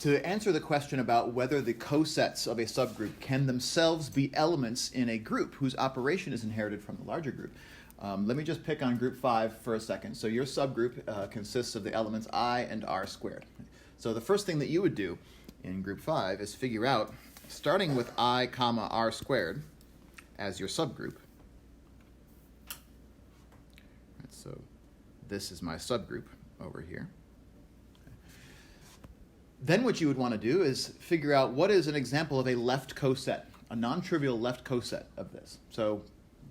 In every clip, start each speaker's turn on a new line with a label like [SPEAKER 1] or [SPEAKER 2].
[SPEAKER 1] To answer the question about whether the cosets of a subgroup can themselves be elements in a group whose operation is inherited from the larger group, let me just pick on group 5 for a second. So your subgroup consists of the elements I and R squared. So the first thing that you would do in group 5 is figure out, starting with I comma R squared as your subgroup. So this is my subgroup over here. Then what you would want to do is figure out what is an example of a left coset, a non-trivial left coset of this. So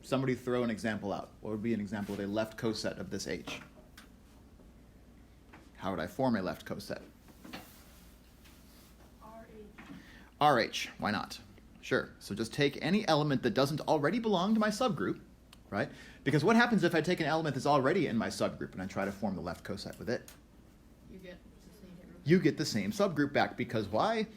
[SPEAKER 1] somebody throw an example out. What would be an example of a left coset of this H? How would I form a left coset? RH, why not? Sure, so just take any element that doesn't already belong to my subgroup, right? Because what happens if I take an element that's already in my subgroup and I try to form the left coset with it? You get the same subgroup back, because why?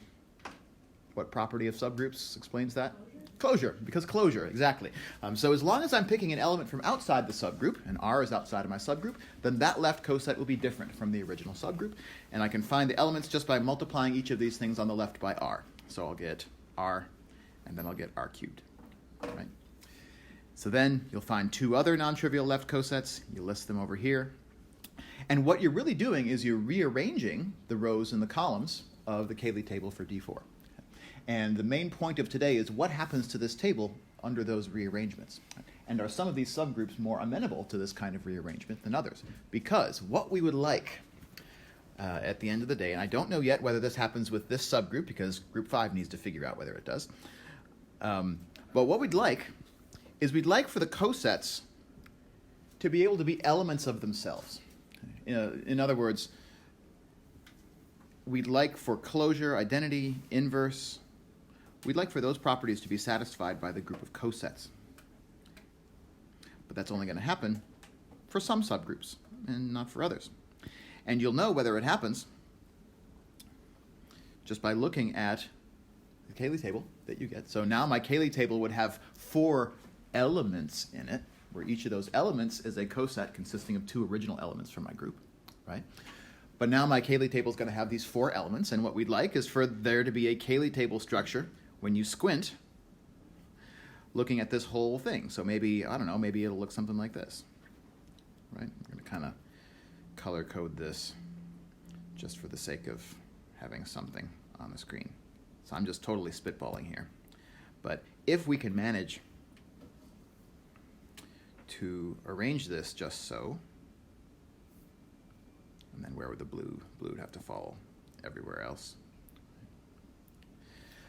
[SPEAKER 1] What property of subgroups explains that? Closure, because closure, exactly. So as long as I'm picking an element from outside the subgroup, and R is outside of my subgroup, then that left coset will be different from the original subgroup, and I can find the elements just by multiplying each of these things on the left by R. So I'll get R, and then I'll get R cubed, right? So then you'll find two other non-trivial left cosets. You list them over here. And what you're really doing is you're rearranging the rows and the columns of the Cayley table for D4. And the main point of today is what happens to this table under those rearrangements. And are some of these subgroups more amenable to this kind of rearrangement than others? Because what we would like at the end of the day, and I don't know yet whether this happens with this subgroup, because group 5 needs to figure out whether it does. But what we'd like is we'd like for the cosets to be able to be elements of themselves. In other words, we'd like for closure, identity, inverse, we'd like for those properties to be satisfied by the group of cosets. But that's only going to happen for some subgroups and not for others. And you'll know whether it happens just by looking at the Cayley table that you get. So now my Cayley table would have 4 elements in it, where each of those elements is a coset consisting of 2 original elements from my group, right? But now my Cayley table is going to have these 4 elements, and what we'd like is for there to be a Cayley table structure when you squint, looking at this whole thing. So maybe, I don't know, maybe it'll look something like this, right? I'm going to kind of color code this just for the sake of having something on the screen. So I'm just totally spitballing here. But if we can manage to arrange this just so, and then where would the blue would have to fall everywhere else.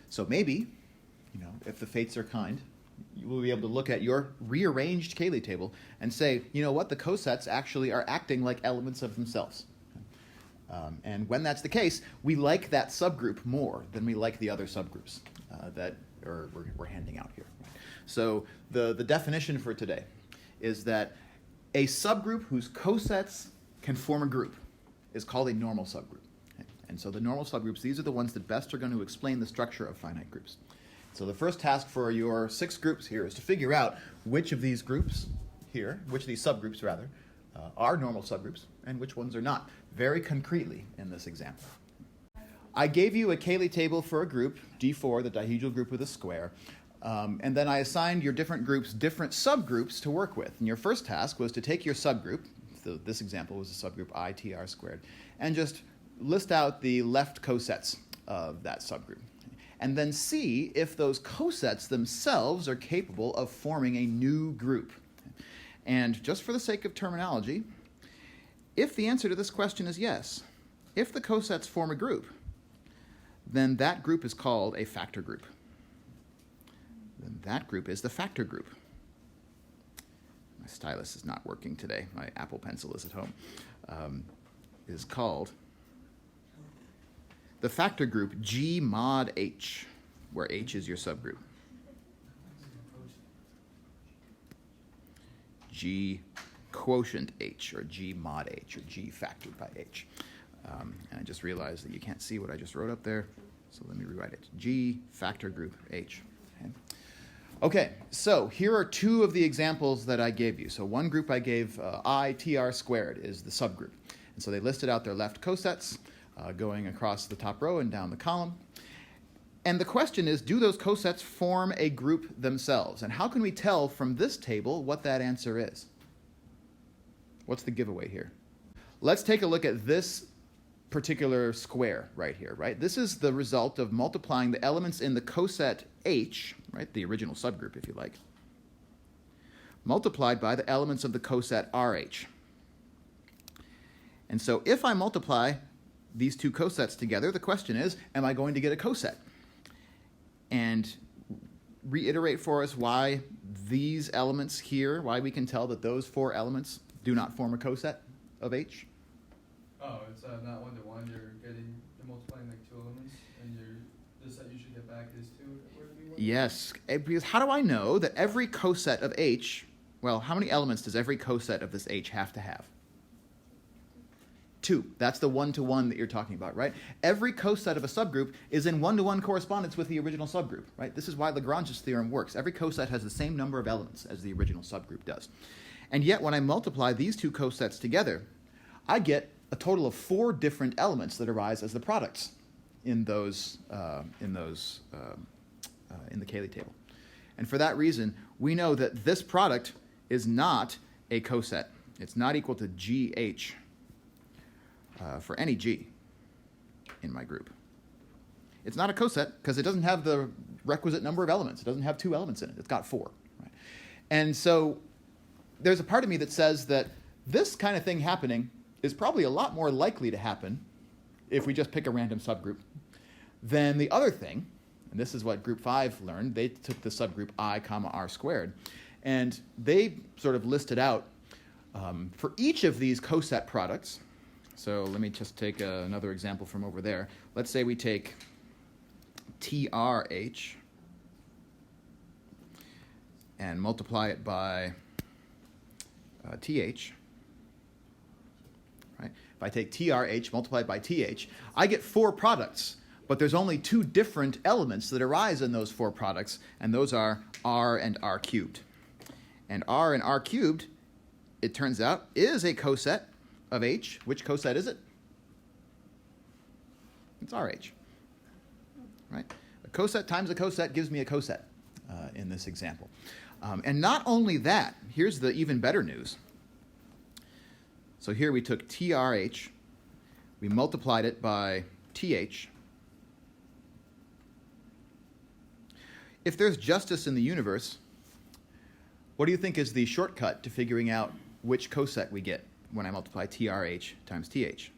[SPEAKER 1] So maybe, if the fates are kind, you will be able to look at your rearranged Cayley table and say, you know what, the cosets actually are acting like elements of themselves. And when that's the case, we like that subgroup more than we like the other subgroups that we're handing out here. So the definition for today is that a subgroup whose cosets can form a group is called a normal subgroup. And so the normal subgroups, these are the ones that best are going to explain the structure of finite groups. So the first task for your 6 groups here is to figure out which of these groups here, which of these subgroups rather, are normal subgroups and which ones are not, very concretely in this example. I gave you a Cayley table for a group, D4, the dihedral group with a square, and then I assigned your different groups different subgroups to work with. And your first task was to take your subgroup, so this example was a subgroup I T R squared, and just list out the left cosets of that subgroup. And then see if those cosets themselves are capable of forming a new group. And just for the sake of terminology, if the answer to this question is yes, if the cosets form a group, then that group is called a factor group. Then that group is the factor group. My stylus is not working today. My Apple Pencil is at home. Is called the factor group G mod H, where H is your subgroup. G quotient H, or G mod H, or G factored by H. And I just realized that you can't see what I just wrote up there, so let me rewrite it. G factor group H. Okay, so here are 2 of the examples that I gave you. So one group I gave I TR squared is the subgroup. And so they listed out their left cosets. going across the top row and down the column. And the question is, do those cosets form a group themselves? And how can we tell from this table what that answer is? What's the giveaway here? Let's take a look at this particular square right here, right? This is the result of multiplying the elements in the coset H, right, the original subgroup if you like, multiplied by the elements of the coset RH. And so if I multiply these two cosets together, the question is, am I going to get a coset? And reiterate for us why these elements here, why we can tell that those four elements do not form a coset of H.
[SPEAKER 2] Oh, it's not one-to-one. You're multiplying like two elements, and the set you should get back is two.
[SPEAKER 1] Yes, because how do I know that every coset of H, well, how many elements does every coset of this H have to have? Two. That's the one-to-one that you're talking about, right? Every coset of a subgroup is in one-to-one correspondence with the original subgroup, right? This is why Lagrange's theorem works. Every coset has the same number of elements as the original subgroup does. And yet, when I multiply these two cosets together, I get a total of four different elements that arise as the products in the Cayley table. And for that reason, we know that this product is not a coset. It's not equal to GH for any G in my group. It's not a coset because it doesn't have the requisite number of elements. It doesn't have two elements in it. It's got four. Right? And so there's a part of me that says that this kind of thing happening is probably a lot more likely to happen if we just pick a random subgroup than the other thing. And this is what group 5 learned. They took the subgroup I comma R squared. And they sort of listed out for each of these coset products. So let me just take another example from over there. Let's say we take TRH and multiply it by TH. Right? If I take TRH multiplied by TH, I get four products, but there's only two different elements that arise in those four products, and those are R and R cubed. And R cubed, it turns out, is a coset of H. Which coset is it? It's RH. Right? A coset times a coset gives me a coset in this example. And not only that, here's the even better news. So here we took TRH, we multiplied it by TH. If there's justice in the universe, what do you think is the shortcut to figuring out which coset we get when I multiply TRH times TH?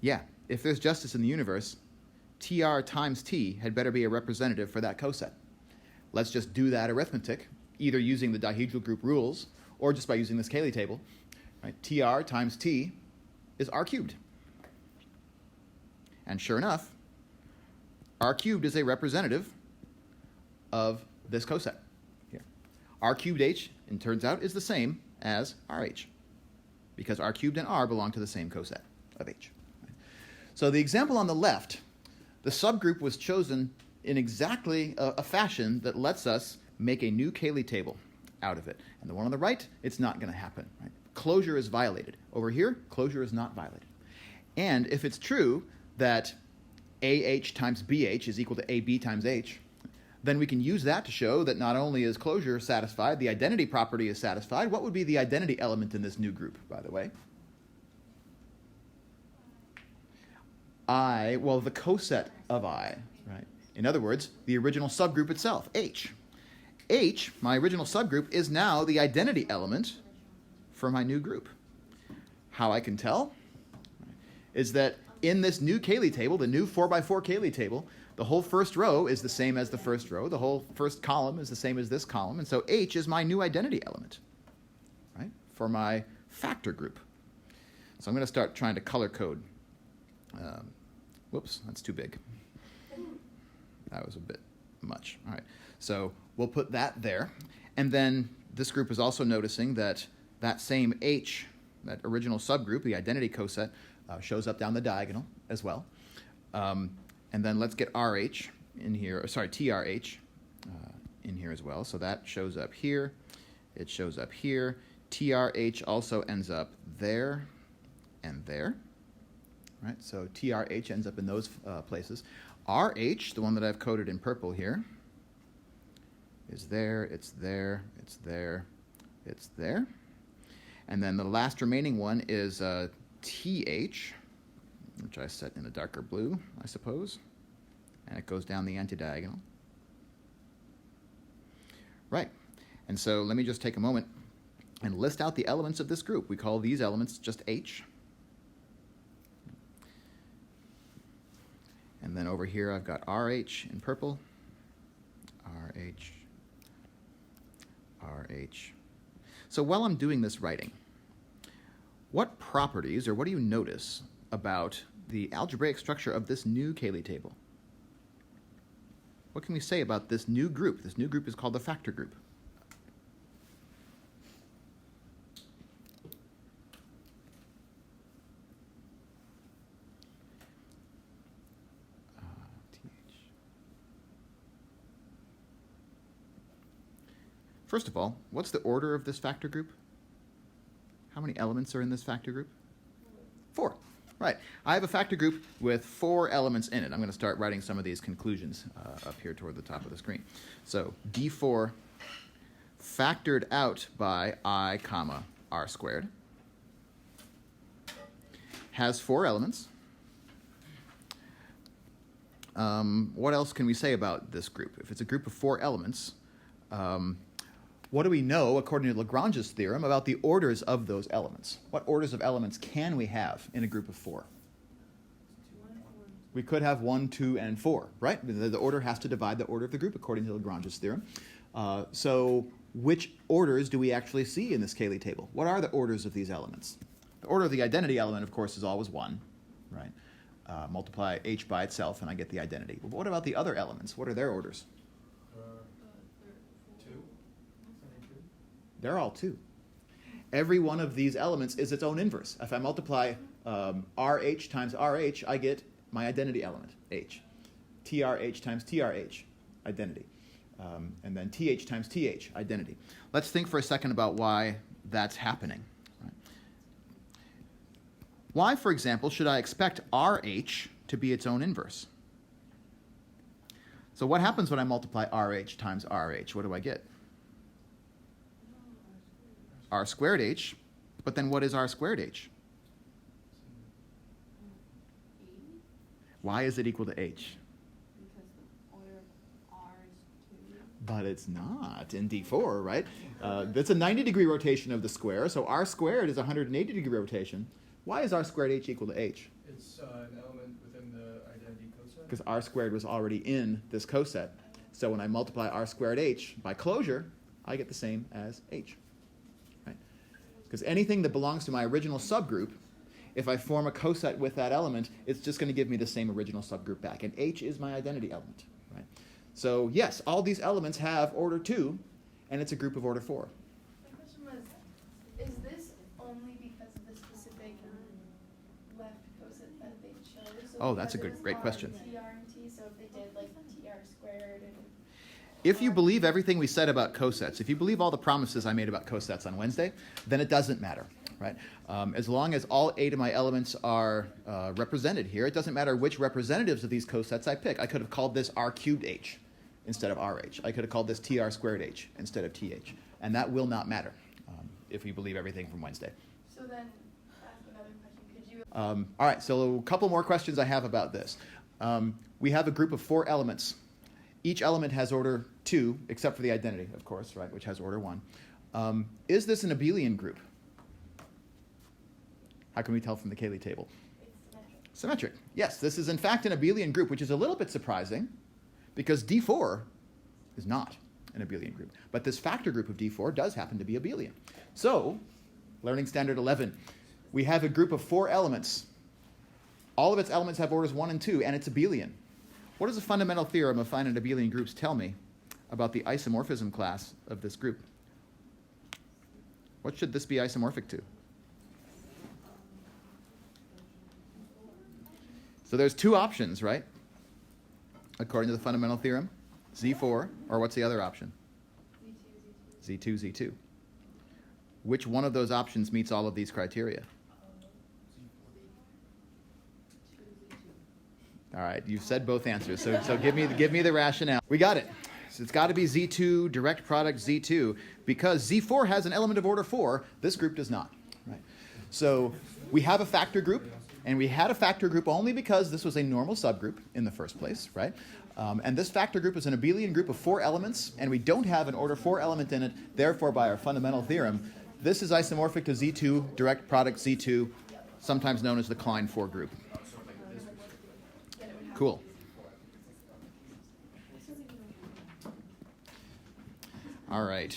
[SPEAKER 1] Yeah, if there's justice in the universe, TR times T had better be a representative for that coset. Let's just do that arithmetic, either using the dihedral group rules or just by using this Cayley table. Right? TR times T is R cubed. And sure enough, R cubed is a representative of this coset here. R cubed H, it turns out, is the same as RH, because R cubed and R belong to the same coset of H. Right? So the example on the left, the subgroup was chosen in exactly a fashion that lets us make a new Cayley table out of it. And the one on the right, it's not going to happen. Right? Closure is violated. Over here, closure is not violated. And if it's true that AH times BH is equal to AB times H, then we can use that to show that not only is closure satisfied, the identity property is satisfied. What would be the identity element in this new group, by the way? I, well, the coset of I, right? In other words, the original subgroup itself, H. H, my original subgroup, is now the identity element for my new group. How I can tell is that in this new Cayley table, the new 4x4 Cayley table, the whole first row is the same as the first row. The whole first column is the same as this column. And so H is my new identity element, right, for my factor group. So I'm going to start trying to color code. Whoops, that's too big. That was a bit much. All right, so we'll put that there. And then this group is also noticing that that same H, that original subgroup, the identity coset, shows up down the diagonal as well. And then let's get RH in here, or sorry, TRH in here as well. So that shows up here. It shows up here. TRH also ends up there. and there. Right? So TRH ends up in those places. RH, the one that I've coded in purple here, is there, it's there, it's there, it's there. And then the last remaining one is TH, which I set in a darker blue, I suppose. And it goes down the anti-diagonal. Right. And so let me just take a moment and list out the elements of this group. We call these elements just H. And then over here I've got RH in purple, RH, RH. So while I'm doing this writing, what properties or what do you notice about the algebraic structure of this new Cayley table? What can we say about this new group? This new group is called the factor group. First of all, what's the order of this factor group? How many elements are in this factor group? 4. Right. I have a factor group with 4 elements in it. I'm going to start writing some of these conclusions up here toward the top of the screen. So D4 factored out by I, comma, R squared has 4 elements. What else can we say about this group? If it's a group of 4 elements, what do we know, according to Lagrange's theorem, about the orders of those elements? What orders of elements can we have in a group of 4? We could have 1, 2, and 4, right? The order has to divide the order of the group, according to Lagrange's theorem. So which orders do we actually see in this Cayley table? What are the orders of these elements? The order of the identity element, of course, is always 1, right? Multiply H by itself, and I get the identity. But what about the other elements? What are their orders?
[SPEAKER 2] 2.
[SPEAKER 1] They're all 2. Every one of these elements is its own inverse. If I multiply RH times RH, I get my identity element, H. TRH times TRH, identity. And then TH times TH, identity. Let's think for a second about why that's happening. Right? Why, for example, should I expect RH to be its own inverse? So what happens when I multiply RH times RH? What do I get? R squared H, but then what is R squared H? Why is it equal to H?
[SPEAKER 3] Because the order of R is 2.
[SPEAKER 1] But it's not in D4, right? That's a 90-degree rotation of the square, so R squared is a 180-degree rotation. Why is R squared H equal to H?
[SPEAKER 2] It's an element within the identity coset.
[SPEAKER 1] Because R squared was already in this coset. So when I multiply R squared H by closure, I get the same as H. Because anything that belongs to my original subgroup, if I form a coset with that element, it's just going to give me the same original subgroup back. And H is my identity element. Right? So yes, all these elements have order 2, and it's a group of order 4.
[SPEAKER 4] My question was, is this only because of the specific left coset that they chose? So
[SPEAKER 1] Oh, that's a
[SPEAKER 4] because it
[SPEAKER 1] great
[SPEAKER 4] was
[SPEAKER 1] question.
[SPEAKER 4] TR and T, so if they did like TR squared and...
[SPEAKER 1] If you believe everything we said about cosets, if you believe all the promises I made about cosets on Wednesday, then it doesn't matter, right? As long as all 8 of my elements are represented here, it doesn't matter which representatives of these cosets I pick. I could have called this R cubed H instead of RH. I could have called this TR squared H instead of TH. And that will not matter if you believe everything from Wednesday.
[SPEAKER 4] So then, ask another question. Could you...
[SPEAKER 1] All right, so a couple more questions I have about this. We have a group of 4 elements. Each element has order 2, except for the identity, of course, right, which has order 1. Is this an abelian group? How can we tell from the Cayley table?
[SPEAKER 4] It's symmetric.
[SPEAKER 1] Symmetric. Yes, this is in fact an abelian group, which is a little bit surprising because D4 is not an abelian group. But this factor group of D4 does happen to be abelian. So, learning standard 11, we have a group of 4 elements. All of its elements have orders 1 and 2, and it's abelian. What does the fundamental theorem of finite abelian groups tell me about the isomorphism class of this group? What should this be isomorphic to? So there's 2 options, right? According to the fundamental theorem, Z4, or what's the other option? Z2, Z2. Which one of those options meets all of these criteria? All right, you've said both answers, so give me the rationale. We got it. So it's got to be Z2, direct product Z2, because Z4 has an element of order 4. This group does not. Right? So we have a factor group, and we had a factor group only because this was a normal subgroup in the first place, right? And this factor group is an abelian group of 4 elements, and we don't have an order 4 element in it. Therefore, by our fundamental theorem, this is isomorphic to Z2, direct product Z2, sometimes known as the Klein 4 group. Cool. All right.